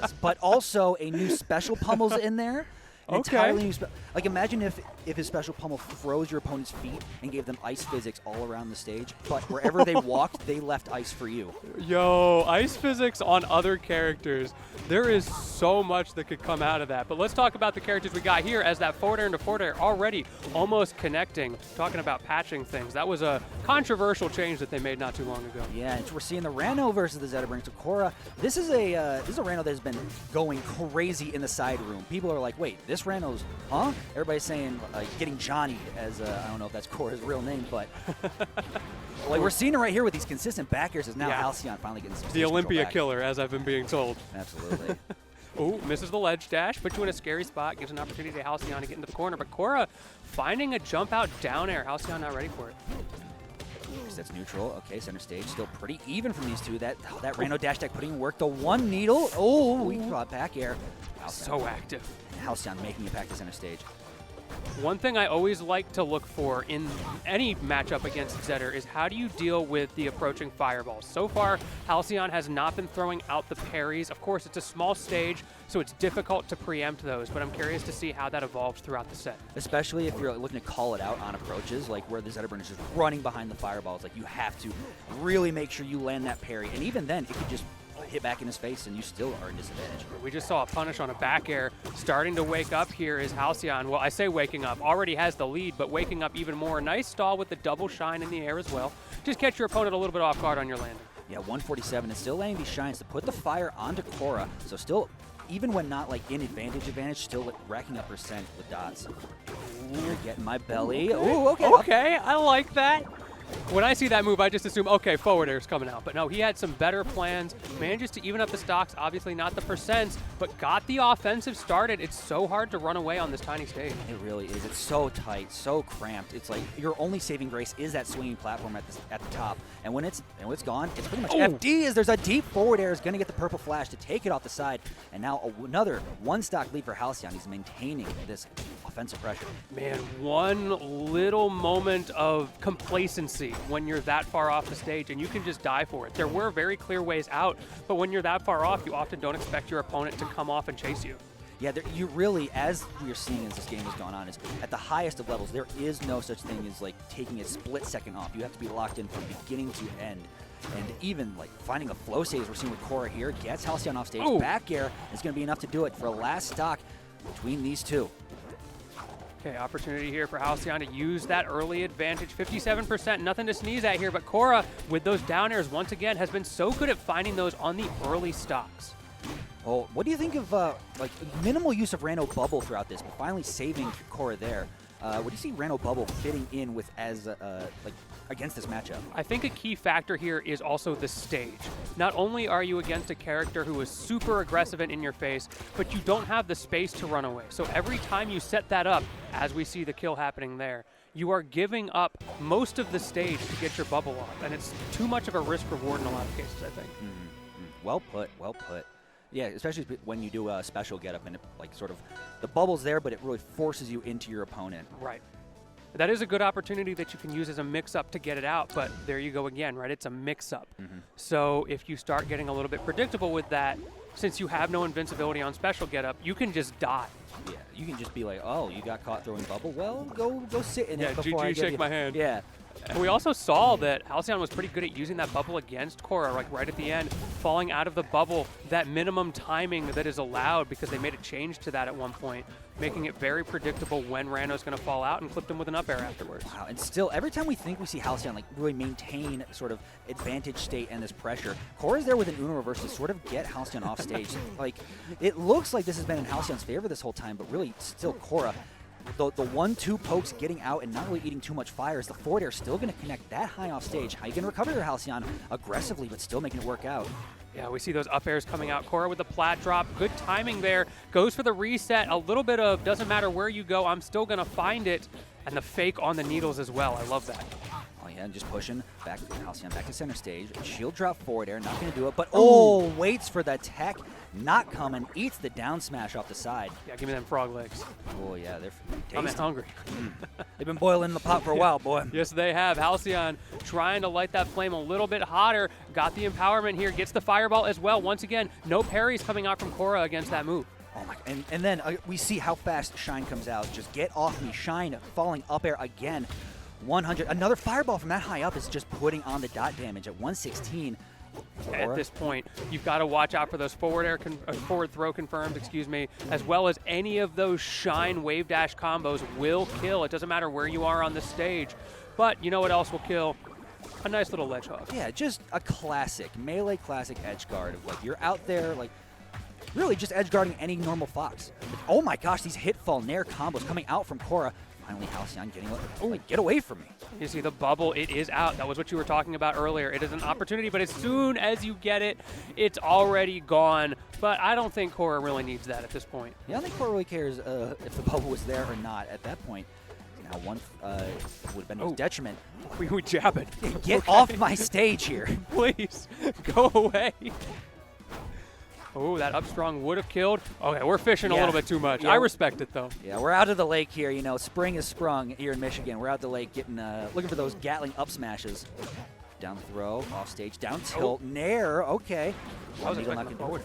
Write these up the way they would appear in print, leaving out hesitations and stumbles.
has, but also a new special pummel's in there. An entirely new like, imagine if his special pummel froze your opponent's feet and gave them ice physics all around the stage, but wherever they walked, they left ice for you. Yo, ice physics on other characters. There is so much that could come out of that. But let's talk about the characters we got here as that forward air into forward air already almost connecting. Talking about patching things. That was a controversial change that they made not too long ago. Yeah, and we're seeing the Ranno versus the Zetterburn. So Cora, this is a Ranno that's been going crazy in the side room. People are like, wait, this Ranno's, huh? Everybody's saying getting Johnny as I don't know if that's Cora's real name, but like we're seeing it right here with these consistent back airs. Is now Halcyon finally getting some the Olympia killer, as I've been being told. Absolutely. Oh, misses the ledge dash, puts you in a scary spot, gives an opportunity to Halcyon to get into the corner, but Cora finding a jump out down air. Halcyon not ready for it. That's neutral. Okay, center stage still pretty even from these two. That Ranno dash deck putting in work. The one needle. Oh, we got back air. Halcyon. So active. And Halcyon making it back to center stage. One thing I always like to look for in any matchup against Zetter is how do you deal with the approaching fireballs. So far, Halcyon has not been throwing out the parries. Of course, it's a small stage, so it's difficult to preempt those, but I'm curious to see how that evolves throughout the set. Especially if you're looking to call it out on approaches, like where the Zetterburn is just running behind the fireballs. Like, you have to really make sure you land that parry. And even then, it could just hit back in his face and you still are in disadvantage. We just saw a punish on a back air. Starting to wake up here is Halcyon. Well, I say waking up. Already has the lead, but waking up even more. Nice stall with the double shine in the air as well. Just catch your opponent a little bit off guard on your landing. Yeah, 147 is still laying these shines to put the fire onto Cora. So still, even when not like in advantage, still racking up percent with dots. You're getting my belly. Ooh, okay. Okay, I like that. When I see that move, I just assume, okay, forward air's coming out. But no, he had some better plans, manages to even up the stocks, obviously not the percents, but got the offensive started. It's so hard to run away on this tiny stage. It really is. It's so tight, so cramped. It's like your only saving grace is that swinging platform at the top. And when it's gone, it's pretty much FD as there's a deep forward air is going to get the purple flash to take it off the side. And now another one stock lead for Halcyon. He's maintaining this offensive pressure. Man, one little moment of complacency when you're that far off the stage and you can just die for it. There were very clear ways out, but when you're that far off, you often don't expect your opponent to come off and chase you. Yeah, you really, as we're seeing as this game has gone on, is at the highest of levels, there is no such thing as like taking a split second off. You have to be locked in from beginning to end. And even like finding a flow save, as we're seeing with Cora here, gets Halcyon off stage. Back air is going to be enough to do it for a last stock between these two. Okay, opportunity here for Halcyon to use that early advantage. 57%, nothing to sneeze at here, but Cora, with those down airs, once again, has been so good at finding those on the early stocks. Oh, what do you think of like minimal use of Ranno Bubble throughout this, but finally saving Cora there? What do you see Ranno Bubble fitting in with as like against this matchup? I think a key factor here is also the stage. Not only are you against a character who is super aggressive and in your face, but you don't have the space to run away. So every time you set that up, as we see the kill happening there, you are giving up most of the stage to get your bubble off, and it's too much of a risk reward in a lot of cases, I think. Well put, well put. Yeah, especially when you do a special getup and it, like sort of the bubble's there, but it really forces you into your opponent. Right. That is a good opportunity that you can use as a mix-up to get it out, but there you go again, right? It's a mix-up. So if you start getting a little bit predictable with that, since you have no invincibility on special getup, you can just die. Yeah, you can just be like, oh, you got caught throwing bubble? Well, go sit in it before I shake my hand. Yeah. And we also saw that Halcyon was pretty good at using that bubble against Cora, like right at the end, falling out of the bubble, that minimum timing that is allowed because they made a change to that at one point, making it very predictable when Ranno's going to fall out and clipped him with an up air afterwards. Wow, and still, every time we think we see Halcyon like really maintain sort of advantage state and this pressure, Cora's there with an Uno reverse to sort of get Halcyon off stage. Like, it looks like this has been in Halcyon's favor this whole time, but really still Cora, the 1-2 pokes getting out and not really eating too much fire, is the forward air still going to connect that high off stage. How you can recover your Halcyon aggressively, but still making it work out. Yeah, we see those up airs coming out. Cora with the plat drop. Good timing there. Goes for the reset. A little bit of doesn't matter where you go, I'm still going to find it. And the fake on the needles as well. I love that. Oh, yeah, just pushing back Halcyon back to center stage. Shield drop forward air, not going to do it, but waits for the tech. not coming, eats the down smash off the side. Yeah, give me them frog legs. Oh, yeah, they're tasty. I'm hungry. They've been boiling in the pot for a while, boy. Yes, they have. Halcyon trying to light that flame a little bit hotter. Got the empowerment here, gets the fireball as well. Once again, no parries coming out from Cora against that move. Oh my! And then we see how fast Shine comes out. Just get off me, Shine falling up air again. 100. Another fireball from that high up is just putting on the dot damage at 116. At this point, you've got to watch out for those forward throw confirms, excuse me, as well as any of those Shine wave dash combos will kill. It doesn't matter where you are on the stage. But you know what else will kill? A nice little ledge hog. Yeah, just a classic, melee classic edge guard. Like, you're out there, like, really just edge guarding any normal Fox. Oh my gosh, these hit fall nair combos coming out from Cora. Finally, Halcyon getting, like, get away from me. You see the bubble, it is out. That was what you were talking about earlier. It is an opportunity, but as soon as you get it, it's already gone. But I don't think Cora really needs that at this point. Yeah, I don't think Cora really cares if the bubble was there or not at that point. Now, one would have been his detriment. We jab it. Get off my stage here. Please, go away. Oh, that up strong would have killed. Okay, we're fishing a little bit too much. Yeah. I respect it, though. Yeah, we're out of the lake here. You know, spring is sprung here in Michigan. We're out the lake getting looking for those Gatling up smashes. Down throw, off stage, down tilt, nair. Okay. I was Needle expecting knocking forward.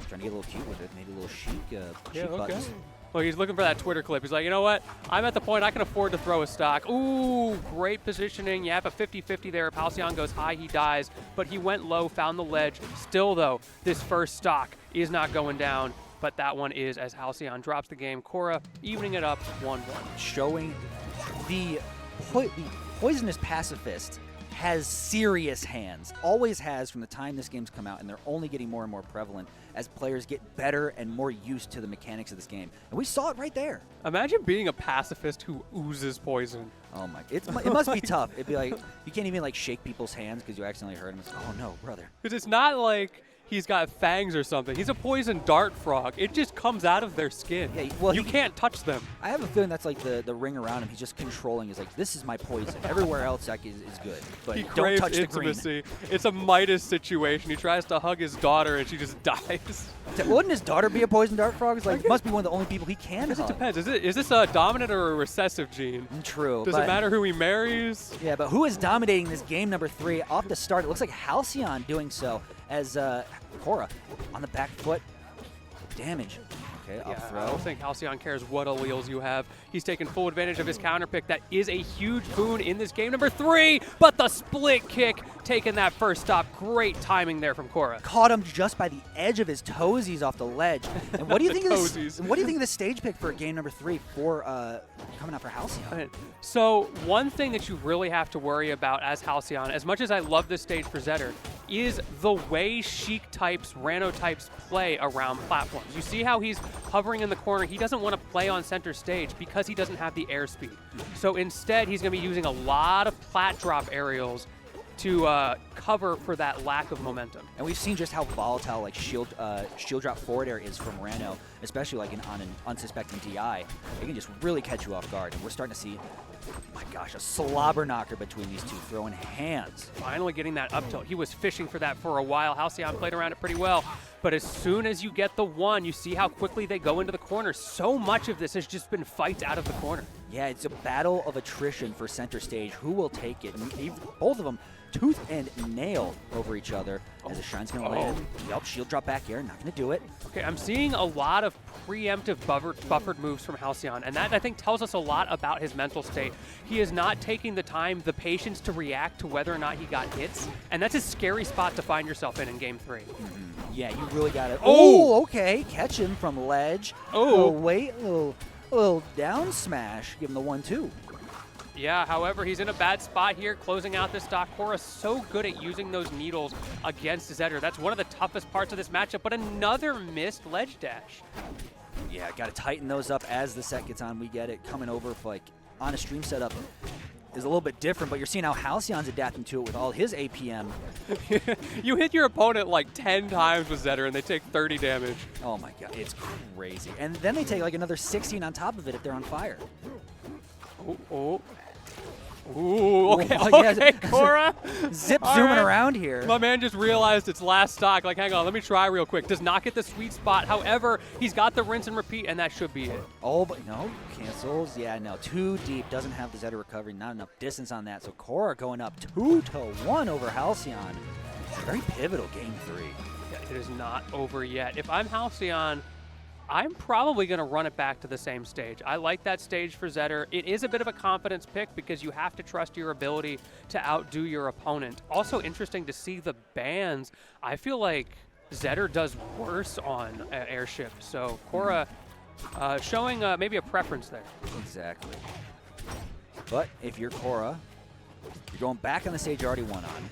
Trying to get a little cute with it. Maybe a little chic, Yeah, okay. buttons. Well, he's looking for that Twitter clip. He's like, you know what? I'm at the point I can afford to throw a stock. Ooh, great positioning. You have a 50-50 there. If Halcyon goes high, he dies. But he went low, found the ledge. Still, though, this first stock is not going down. But that one is as Halcyon drops the game. Cora evening it up 1-1. Showing the poisonous pacifist has serious hands. Always has from the time this game's come out, and they're only getting more and more prevalent as players get better and more used to the mechanics of this game. And we saw it right there. Imagine being a pacifist who oozes poison. Oh my! It must be tough. It'd be like you can't even like shake people's hands because you accidentally hurt them. It's like, oh no, brother. Because it's not like he's got fangs or something. He's a poison dart frog. It just comes out of their skin. Yeah, well, you can't touch them. I have a feeling that's like the ring around him. He's just controlling. He's like, this is my poison. Everywhere else like, is good, but He don't craves touch the intimacy. green. It's a Midas situation. He tries to hug his daughter and she just dies. Wouldn't his daughter be a poison dart frog? It's like must be one of the only people he can It hug. depends. Is this a dominant or a recessive gene? True. Does it matter who he marries? Yeah, but who is dominating this game number 3 off the start? It looks like Halcyon doing so as Cora on the back foot. Damage. Okay, up Yeah, throw. I don't think Halcyon cares what alleles you have. He's taken full advantage of his counter pick. That is a huge boon in this game number 3, but the split kick taking that first stop. Great timing there from Cora. Caught him just by the edge of his toesies off the ledge. And what do you think of this? Toesies. What do you think of the stage pick for game number 3 for coming out for Halcyon? So one thing that you really have to worry about as Halcyon, as much as I love this stage for Zetter, is the way Sheik types, Ranno types play around platforms. You see how he's hovering in the corner. He doesn't want to play on center stage because he doesn't have the airspeed. So instead, he's going to be using a lot of plat drop aerials to cover for that lack of momentum. And we've seen just how volatile like shield drop forward air is from Ranno, especially like on an unsuspecting DI. It can just really catch you off guard. And we're starting to see, my gosh, a slobber knocker between these two, throwing hands. Finally getting that up tilt. He was fishing for that for a while. Halcyon played around it pretty well. But as soon as you get the one, you see how quickly they go into the corner. So much of this has just been fights out of the corner. Yeah, it's a battle of attrition for center stage. Who will take it? And both of them tooth and nail over each other as the Shine's going to land. Yup, shield drop back air, not going to do it. Okay, I'm seeing a lot of preemptive buffered moves from Halcyon, and that, I think, tells us a lot about his mental state. He is not taking the time, the patience to react to whether or not he got hits, and that's a scary spot to find yourself in game 3. Yeah, you really got it. Oh! Oh, okay. Catch him from ledge. Oh. Wait, a little down smash. Give him the 1-2. Yeah, however, he's in a bad spot here, closing out this stock. Cora's so good at using those needles against Zetter. That's one of the toughest parts of this matchup, but another missed ledge dash. Yeah, got to tighten those up as the set gets on. We get it coming over for, like, on a stream setup is a little bit different, but you're seeing how Halcyon's adapting to it with all his APM. You hit your opponent like 10 times with Zetter, and they take 30 damage. Oh, my God. It's crazy. And then they take, like, another 16 on top of it if they're on fire. Oh. Ooh, okay, Oh, yeah. okay, Cora. Zip All zooming right. around here. My man just realized it's last stock. Like, hang on, let me try real quick. Does not get the sweet spot. However, he's got the rinse and repeat, and that should be it. Oh, but no, cancels. Yeah, no, too deep. Doesn't have the Zetter recovery. Not enough distance on that. So Cora going up 2-1 over Halcyon. Very pivotal game 3. Yeah, it is not over yet. If I'm Halcyon, I'm probably going to run it back to the same stage. I like that stage for Zetter. It is a bit of a confidence pick because you have to trust your ability to outdo your opponent. Also interesting to see the bans. I feel like Zetter does worse on airship. So Cora showing maybe a preference there. Exactly. But if you're Cora, you're going back on the stage you already won on.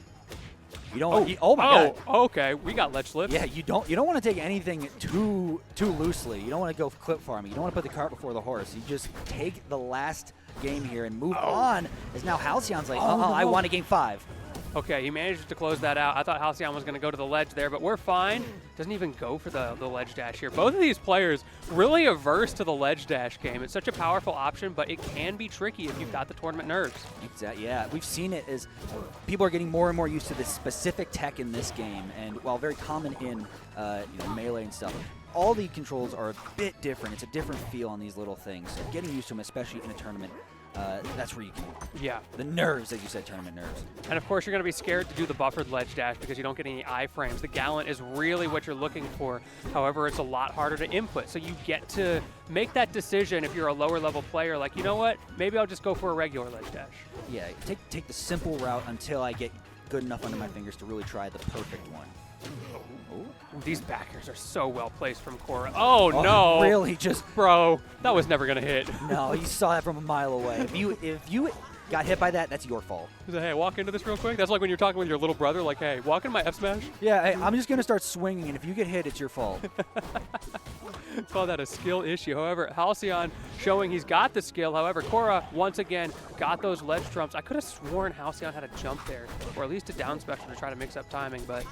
You don't. Oh my God. Okay. We got ledge slips. Yeah, you don't want to take anything too loosely. You don't want to go clip farming. You don't want to put the cart before the horse. You just take the last game here and move on. As now Halcyon's like, no. I won a game 5. Okay, he managed to close that out. I thought Halcyon was going to go to the ledge there, but we're fine. Doesn't even go for the ledge dash here. Both of these players really averse to the ledge dash game. It's such a powerful option, but it can be tricky if you've got the tournament nerves. Exactly. Yeah, we've seen it as people are getting more and more used to this specific tech in this game, and while very common in melee and stuff, all the controls are a bit different. It's a different feel on these little things. So getting used to them, especially in a tournament, that's where you can. Yeah. The nerves, as you said, tournament nerves. And of course, you're going to be scared to do the buffered ledge dash because you don't get any iframes. The gallant is really what you're looking for. However, it's a lot harder to input. So you get to make that decision if you're a lower level player. Like, you know what? Maybe I'll just go for a regular ledge dash. Yeah, take the simple route until I get good enough under my fingers to really try the perfect one. Ooh, these backers are so well placed from Cora. Oh no! Really, just bro, that was never gonna hit. No, you saw that from a mile away. If you got hit by that, that's your fault. He said, hey, walk into this real quick. That's like when you're talking with your little brother, like, hey, walk into my F smash. Yeah, hey, I'm just gonna start swinging, and if you get hit, it's your fault. Call that a skill issue. However, Halcyon showing he's got the skill. However, Cora once again got those ledge trumps. I could have sworn Halcyon had a jump there, or at least a down special to try to mix up timing, but.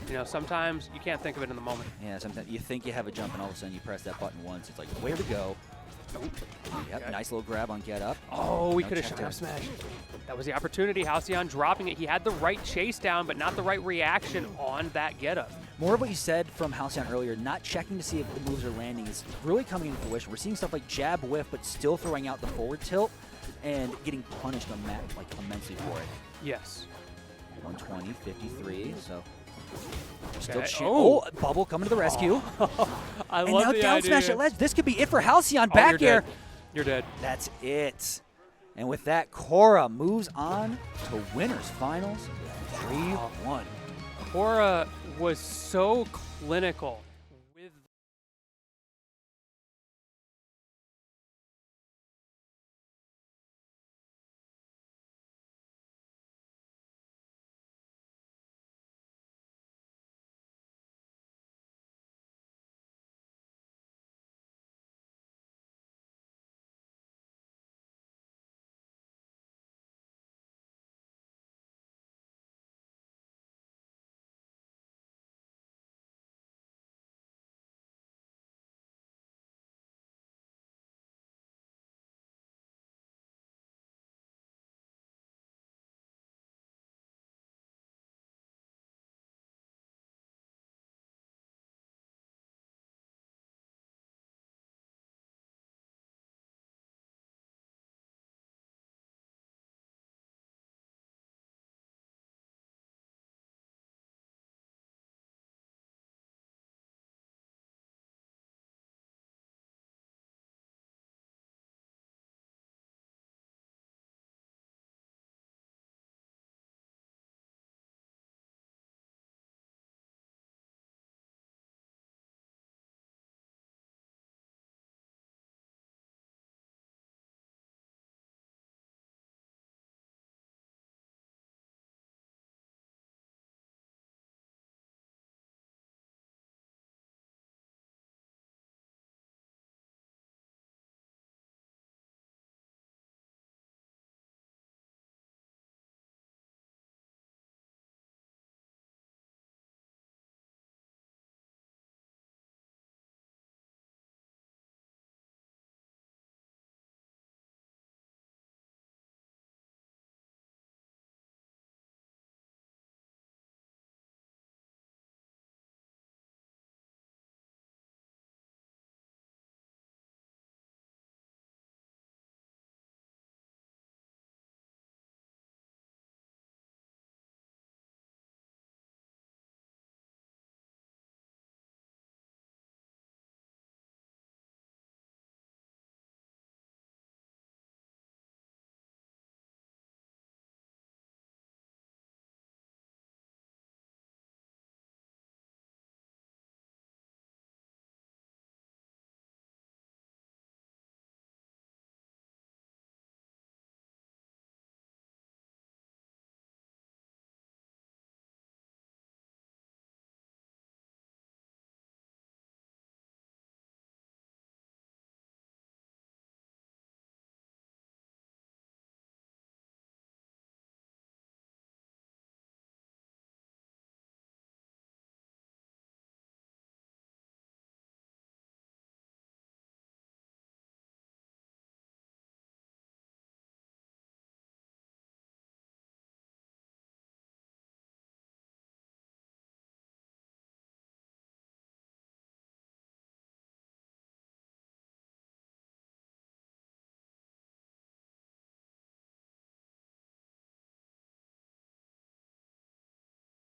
You know, sometimes you can't think of it in the moment. Yeah, sometimes you think you have a jump, and all of a sudden you press that button once. It's like, where to go? Yep, okay. Nice little grab on get up. Oh, we could have shot F smash. That was the opportunity. Halcyon dropping it. He had the right chase down, but not the right reaction on that get up. More of what you said from Halcyon earlier, not checking to see if the moves are landing, is really coming into fruition. We're seeing stuff like jab whiff, but still throwing out the forward tilt and getting punished immensely for it. Yes. 120, 53, so... Still okay. Bubble coming to the rescue. I and love now the down idea. smash at ledge. This could be it for Halcyon back you're here. Dead. You're dead. That's it. And with that, Cora moves on to winners finals 3-1. Cora was so clinical